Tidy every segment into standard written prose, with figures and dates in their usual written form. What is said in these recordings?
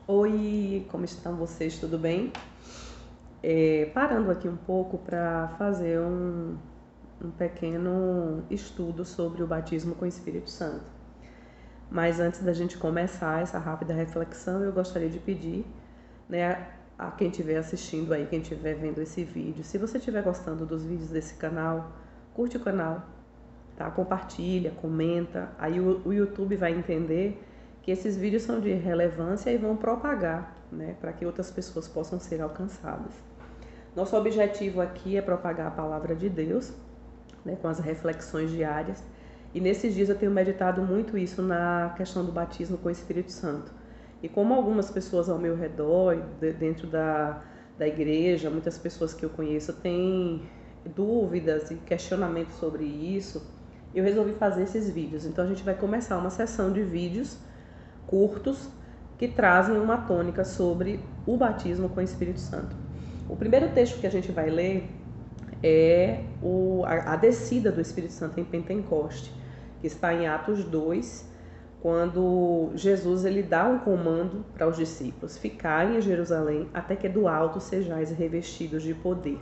Oi, como estão vocês? Tudo bem? Parando aqui um pouco para fazer um pequeno estudo sobre o batismo com o Espírito Santo. Mas antes da gente começar essa rápida reflexão, eu gostaria de pedir, né, a quem estiver assistindo aí, quem estiver vendo esse vídeo, se você estiver gostando dos vídeos desse canal, curte o canal, tá? Compartilha, comenta, aí o YouTube vai entender que esses vídeos são de relevância e vão propagar, né, para que outras pessoas possam ser alcançadas. Nosso objetivo aqui é propagar a palavra de Deus, né, com as reflexões diárias. E nesses dias eu tenho meditado muito isso na questão do batismo com o Espírito Santo. E como algumas pessoas ao meu redor, dentro da igreja, muitas pessoas que eu conheço têm dúvidas e questionamentos sobre isso, eu resolvi fazer esses vídeos. Então a gente vai começar uma sessão de vídeos curtos que trazem uma tônica sobre o batismo com o Espírito Santo. O primeiro texto que a gente vai ler é a descida do Espírito Santo em Pentecoste, que está em Atos 2, quando Jesus ele dá um comando para os discípulos ficarem em Jerusalém até que do alto sejais revestidos de poder.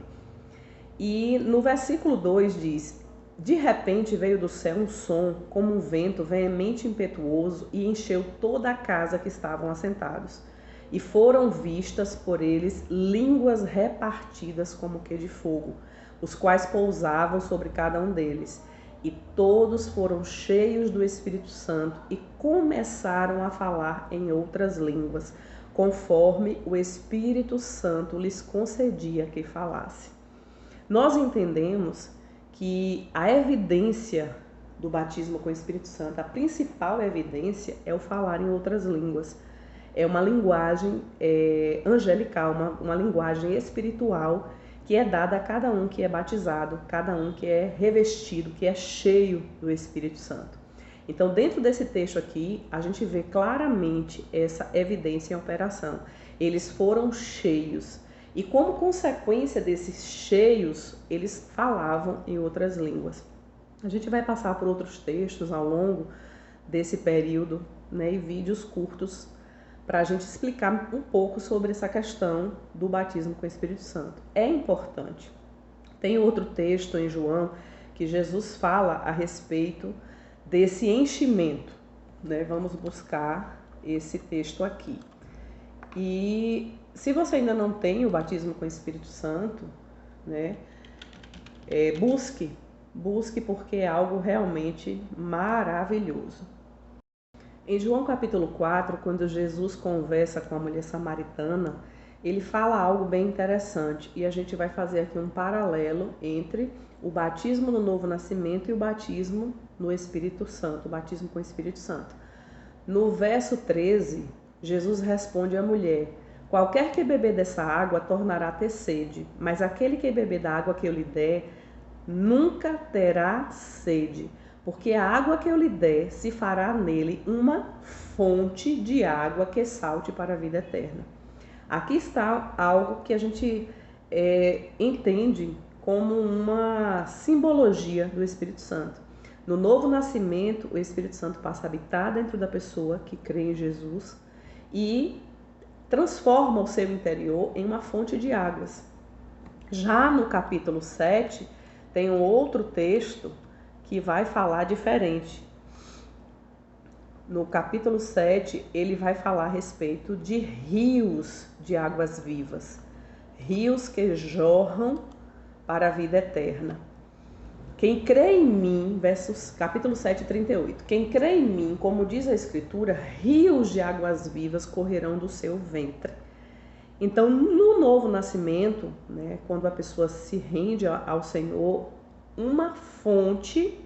E no versículo 2 diz: de repente veio do céu um som, como um vento veemente e impetuoso, e encheu toda a casa que estavam assentados. E foram vistas por eles línguas repartidas como que de fogo, os quais pousavam sobre cada um deles. E todos foram cheios do Espírito Santo e começaram a falar em outras línguas, conforme o Espírito Santo lhes concedia que falasse. Nós entendemos que a evidência do batismo com o Espírito Santo, a principal evidência é o falar em outras línguas. É uma linguagem angelical, uma linguagem espiritual que é dada a cada um que é batizado, cada um que é revestido, que é cheio do Espírito Santo. Então, dentro desse texto aqui, a gente vê claramente essa evidência em operação. Eles foram cheios. E como consequência desses cheios, eles falavam em outras línguas. A gente vai passar por outros textos ao longo desse período, né, e vídeos curtos para a gente explicar um pouco sobre essa questão do batismo com o Espírito Santo. É importante. Tem outro texto em João que Jesus fala a respeito desse enchimento, né? Vamos buscar esse texto aqui. E se você ainda não tem o batismo com o Espírito Santo, né, busque porque é algo realmente maravilhoso. Em João capítulo 4, quando Jesus conversa com a mulher samaritana, ele fala algo bem interessante e a gente vai fazer aqui um paralelo entre o batismo no novo nascimento e o batismo no Espírito Santo, o batismo com o Espírito Santo. No verso 13, Jesus responde à mulher: qualquer que beber dessa água tornará a ter sede, mas aquele que beber da água que eu lhe der nunca terá sede, porque a água que eu lhe der se fará nele uma fonte de água que salte para a vida eterna. Aqui está algo que a gente entende como uma simbologia do Espírito Santo. No novo nascimento, o Espírito Santo passa a habitar dentro da pessoa que crê em Jesus e transforma o seu interior em uma fonte de águas. Já no capítulo 7, tem um outro texto que vai falar diferente. No capítulo 7, ele vai falar a respeito de rios de águas vivas, rios que jorram para a vida eterna. Quem crê em mim, capítulo 7, 38. Quem crê em mim, como diz a Escritura, rios de águas vivas correrão do seu ventre. Então, no novo nascimento, né, quando a pessoa se rende ao Senhor, uma fonte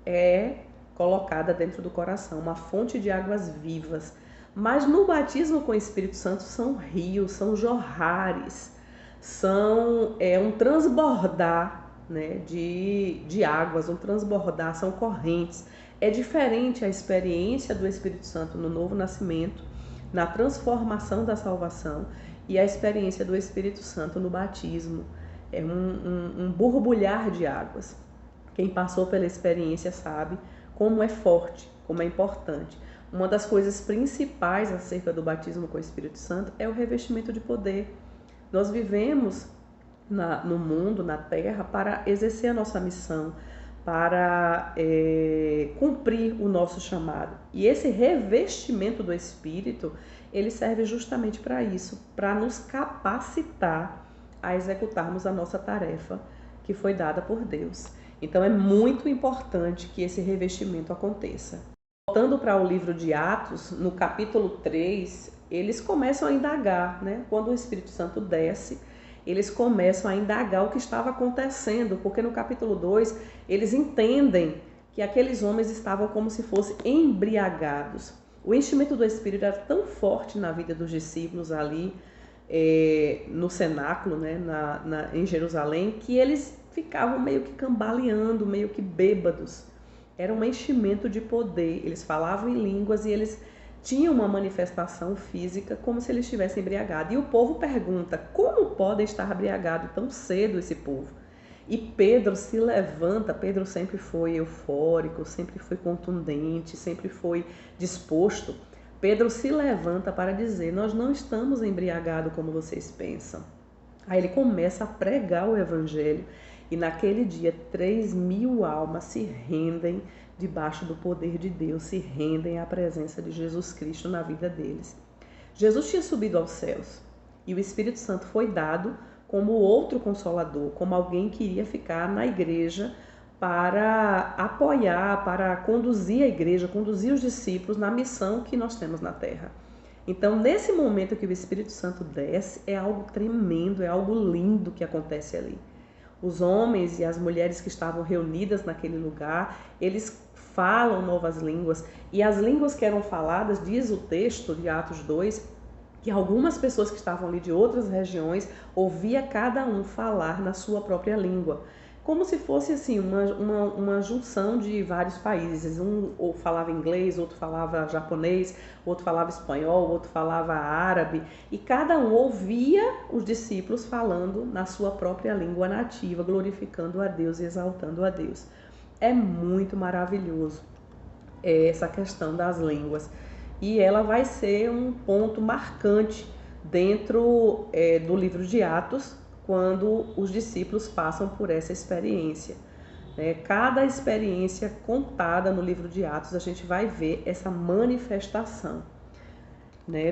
é colocada dentro do coração, uma fonte de águas vivas. Mas no batismo com o Espírito Santo são rios, são jorrares, são um transbordar, né, de águas, um transbordar, são correntes. É diferente a experiência do Espírito Santo no novo nascimento, na transformação da salvação, e a experiência do Espírito Santo no batismo. É um borbulhar de águas. Quem passou pela experiência sabe como é forte, como é importante. uma das coisas principais acerca do batismo com o Espírito Santo é o revestimento de poder. Nós vivemos no mundo, na terra, para exercer a nossa missão, para cumprir o nosso chamado. E esse revestimento do Espírito, ele serve justamente para isso, para nos capacitar a executarmos a nossa tarefa que foi dada por Deus. Então é muito importante que esse revestimento aconteça. Voltando para o livro de Atos, no capítulo 3, eles começam a indagar, né? Quando o Espírito Santo desce, eles começam a indagar o que estava acontecendo, porque no capítulo 2 eles entendem que aqueles homens estavam como se fossem embriagados. O enchimento do Espírito era tão forte na vida dos discípulos ali no cenáculo, né, em Jerusalém, que eles ficavam meio que cambaleando, meio que bêbados. Era um enchimento de poder, eles falavam em línguas e eles tinham uma manifestação física como se eles estivessem embriagados. E o povo pergunta, como podem estar embriagados tão cedo esse povo? E Pedro se levanta, Pedro sempre foi eufórico, sempre foi contundente, sempre foi disposto. Pedro se levanta para dizer, nós não estamos embriagados como vocês pensam. Aí ele começa a pregar o evangelho e naquele dia 3.000 almas se rendem debaixo do poder de Deus, se rendem à presença de Jesus Cristo na vida deles. Jesus tinha subido aos céus e o Espírito Santo foi dado como outro consolador, como alguém que iria ficar na igreja para apoiar, para conduzir a igreja, conduzir os discípulos na missão que nós temos na terra. Então, nesse momento que o Espírito Santo desce, é algo tremendo, é algo lindo que acontece ali. Os homens e as mulheres que estavam reunidas naquele lugar, eles falam novas línguas. E as línguas que eram faladas, diz o texto de Atos 2, que algumas pessoas que estavam ali de outras regiões ouvia cada um falar na sua própria língua. Como se fosse assim uma junção de vários países. Um ou falava inglês, outro falava japonês, outro falava espanhol, outro falava árabe. E cada um ouvia os discípulos falando na sua própria língua nativa, glorificando a Deus e exaltando a Deus. É muito maravilhoso essa questão das línguas. E ela vai ser um ponto marcante dentro do livro de Atos, quando os discípulos passam por essa experiência. Cada experiência contada no livro de Atos, a gente vai ver essa manifestação.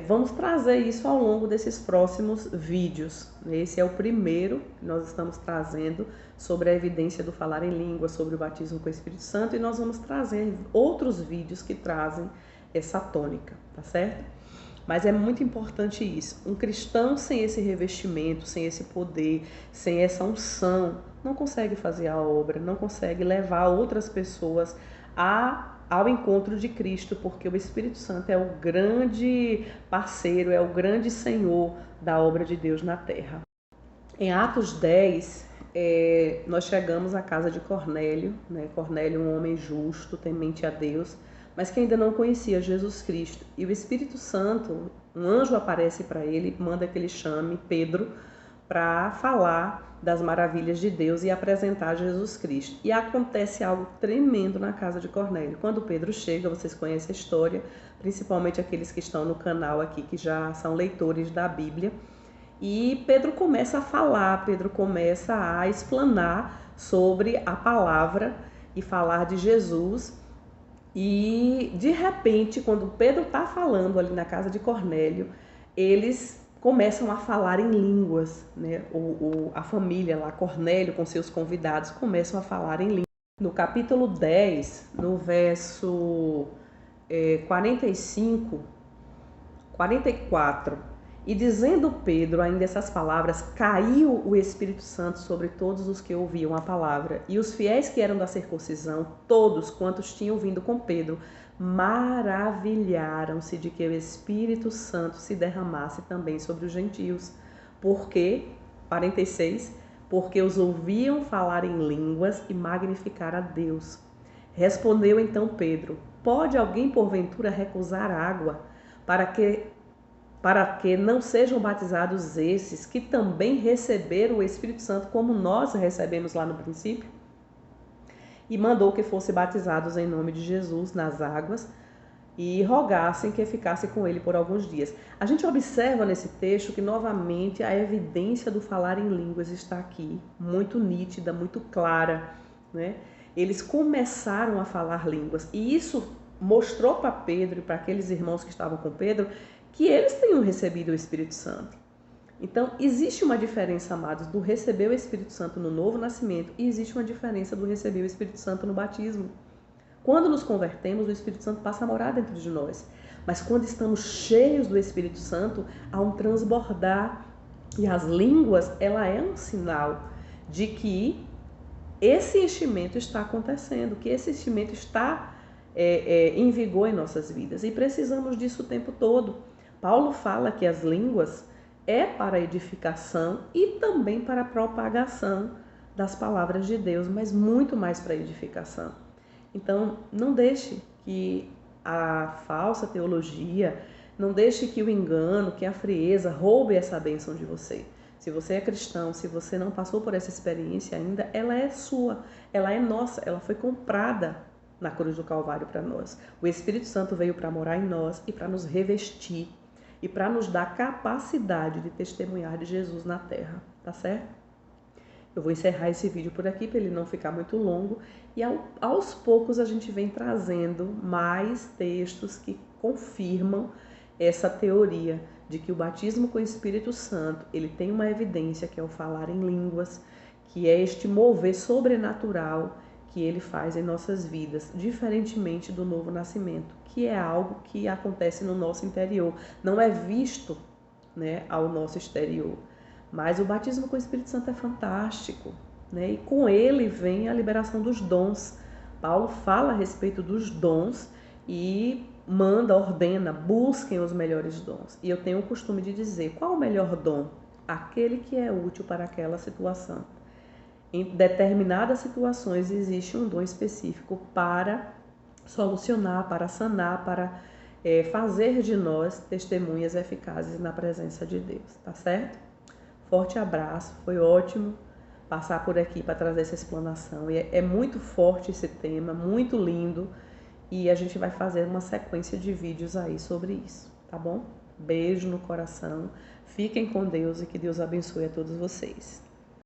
Vamos trazer isso ao longo desses próximos vídeos. Esse é o primeiro que nós estamos trazendo sobre a evidência do falar em língua, sobre o batismo com o Espírito Santo, e nós vamos trazer outros vídeos que trazem essa tônica, tá certo? Mas é muito importante isso. Um cristão sem esse revestimento, sem esse poder, sem essa unção, não consegue fazer a obra, não consegue levar outras pessoas ao encontro de Cristo, porque o Espírito Santo é o grande parceiro, é o grande Senhor da obra de Deus na terra. Em Atos 10, nós chegamos à casa de Cornélio, Cornélio, um homem justo, temente a Deus, mas que ainda não conhecia Jesus Cristo. E o Espírito Santo, um anjo aparece para ele, manda que ele chame Pedro para falar das maravilhas de Deus e apresentar Jesus Cristo. E acontece algo tremendo na casa de Cornélio. Quando Pedro chega, vocês conhecem a história, principalmente aqueles que estão no canal aqui, que já são leitores da Bíblia. E Pedro começa a falar, Pedro começa a explanar sobre a palavra e falar de Jesus. E de repente, quando Pedro está falando ali na casa de Cornélio, eles começam a falar em línguas, a família lá, Cornélio com seus convidados, começam a falar em línguas. No capítulo 10, no verso 45, 44, e dizendo Pedro ainda essas palavras, caiu o Espírito Santo sobre todos os que ouviam a palavra. E os fiéis que eram da circuncisão, todos quantos tinham vindo com Pedro, maravilharam-se de que o Espírito Santo se derramasse também sobre os gentios. Porque, 46, porque os ouviam falar em línguas e magnificar a Deus. Respondeu então Pedro, pode alguém porventura recusar água para que não sejam batizados esses que também receberam o Espírito Santo como nós recebemos lá no princípio? E mandou que fossem batizados em nome de Jesus nas águas. e rogassem que ficasse com ele por alguns dias. A gente observa nesse texto que novamente a evidência do falar em línguas está aqui, muito nítida, muito clara, né? Eles começaram a falar línguas e isso mostrou para Pedro e para aqueles irmãos que estavam com Pedro que eles tinham recebido o Espírito Santo. Então, existe uma diferença, amados, do receber o Espírito Santo no novo nascimento e existe uma diferença do receber o Espírito Santo no batismo. Quando nos convertemos, o Espírito Santo passa a morar dentro de nós. Mas quando estamos cheios do Espírito Santo, há um transbordar. E as línguas, ela é um sinal de que esse enchimento está acontecendo, que esse enchimento está em vigor em nossas vidas. E precisamos disso o tempo todo. Paulo fala que as línguas é para edificação e também para a propagação das palavras de Deus, mas muito mais para edificação. Então, não deixe que a falsa teologia, não deixe que o engano, que a frieza roube essa bênção de você. Se você é cristão, se você não passou por essa experiência ainda, ela é sua, ela é nossa, ela foi comprada na cruz do Calvário para nós. O Espírito Santo veio para morar em nós e para nos revestir e para nos dar capacidade de testemunhar de Jesus na terra, tá certo? Eu vou encerrar esse vídeo por aqui para ele não ficar muito longo e aos poucos a gente vem trazendo mais textos que confirmam essa teoria de que o batismo com o Espírito Santo, ele tem uma evidência que é o falar em línguas, que é este mover sobrenatural que ele faz em nossas vidas, diferentemente do novo nascimento, que é algo que acontece no nosso interior, não é visto, né, ao nosso exterior. Mas o batismo com o Espírito Santo é fantástico, né? E com ele vem a liberação dos dons. Paulo fala a respeito dos dons e manda, ordena, busquem os melhores dons. E eu tenho o costume de dizer, qual o melhor dom? Aquele que é útil para aquela situação. Em determinadas situações existe um dom específico para solucionar, para sanar, para fazer de nós testemunhas eficazes na presença de Deus, tá certo? Forte abraço, foi ótimo passar por aqui para trazer essa explanação. E é muito forte esse tema, muito lindo, e a gente vai fazer uma sequência de vídeos aí sobre isso, tá bom? Beijo no coração, fiquem com Deus e que Deus abençoe a todos vocês.